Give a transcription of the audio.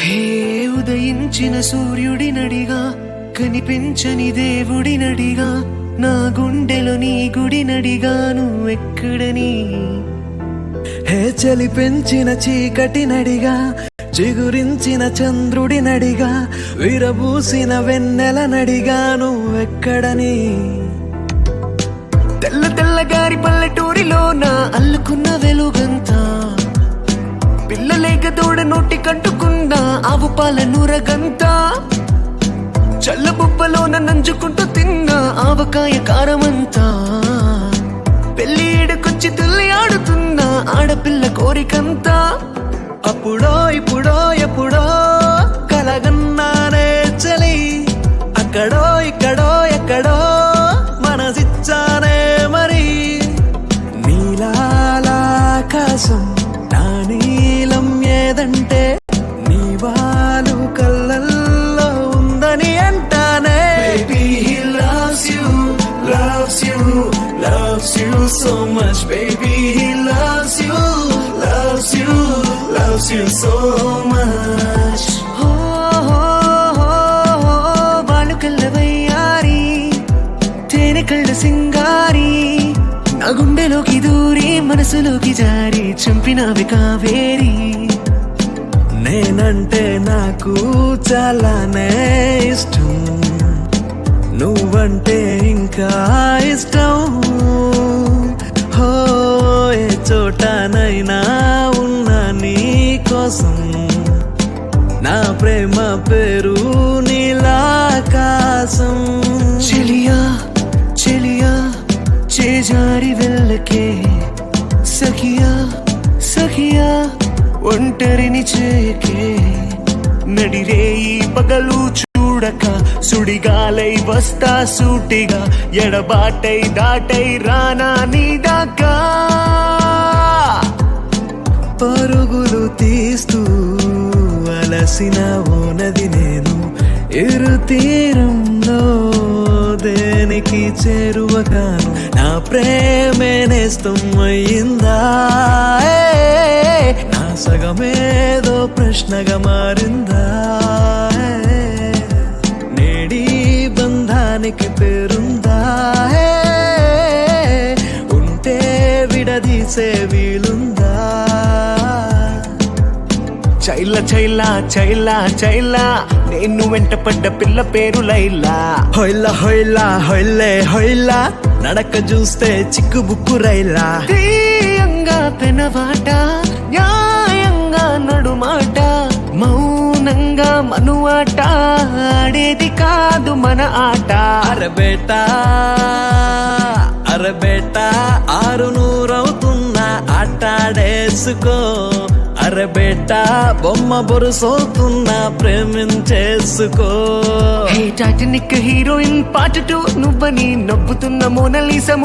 హే ఉదయించిన సూర్యుడినడిగా, కనిపించని దేవుడినడిగా, నా గుండెలో నీ గుడినడిగా, నువ్వెక్కడని. హే చలి పెంచిన చీకటినడిగా, చిగురించిన చంద్రుడినడిగా, విరబూసిన వెన్నెలనడిగా, నువ్వెక్కడని. తెల్ల తెల్లగారి పల్లెటూరిలో నా అల్లుకున్న వెలుగంతా, పిల్లలేక తోడ నోటి కంటుకున్న ఆవు పాల నూరగంతా, చల్లబుబ్బలోన నంజుకుంటూ తిన్న ఆవకాయ కారమంతా, పెళ్లి ఏడుకొచ్చి తుల్లి ఆడుతున్న ఆడపిల్ల కోరికంతా. అప్పుడో ఇప్పుడో ఎప్పుడో కలగన్నానే చలి, అక్కడో ఇక్కడో ఎక్కడో మనసిచ్చానే మరి. నీలాకాశం నా నీలం ఏదంటే, నీ వాలు కళ్ళల్లో ఉందని అంటానే. Baby, he loves you, loves you, loves you so much. Baby, he loves you, loves you, loves you so much. వాళ్ళు కళ్ళవయ్యారి, తేనె కళ్ళ సింగారి, నా గుండెలోకి దూరి మనసులోకి జారి చంపినవి కావేరి. నేనంటే నాకు చాలానే ఇష్టం, నువ్వంటే ఇంకా ఇష్టం. హో ఏ చోటనైనా ఉన్నా నీ కోసం, నా ప్రేమ పేరు నీలాకాశం. చెలియా చెలియా చేజారి వెళ్ళకే, సఖియా సఖియా ఒంటరిని చేయకే. నడిరేయి పగలు చూడక, సుడిగాలై వస్తా సూటిగా, ఎడబాటై దాటై రానా నీ దాకా. పరుగులు తీస్తూ అలసిన ఓనది నేను, ఇరు తీరంలో దేనికి చేరువ కాను, నా ప్రేమే నేస్తం అయ్యిందా. నా సగమేదో ప్రశ్నగా మారిందా. నేడి బంధానికి పేరుందా, ఉంటే విడదీసే వీలుందా. చైలా చైలా చైలా చైలా, నేను వెంట పడ్డ పిల్ల పేరు లైలా. హొయ్లా హొయ్లా హొయ్లే హొయ్లా, నడక చూస్తే చిక్కు బుక్కు రైలా. తీయంగా పెనవాట, న్యాయంగా నడుమాట, మౌనంగా మనువాట, ఆడేది కాదు మన ఆట. అరబేటా అరబేటా 600 అవుతున్నా ఆటాడేసుకో. అరబేటా బొమ్మ బొరుసవుతున్నా ప్రేమించేసుకో. హే టైటానిక్ హీరోయిన్ పార్ట్ 2 నువ్వని నవ్వుతున్న మోనాలిసా.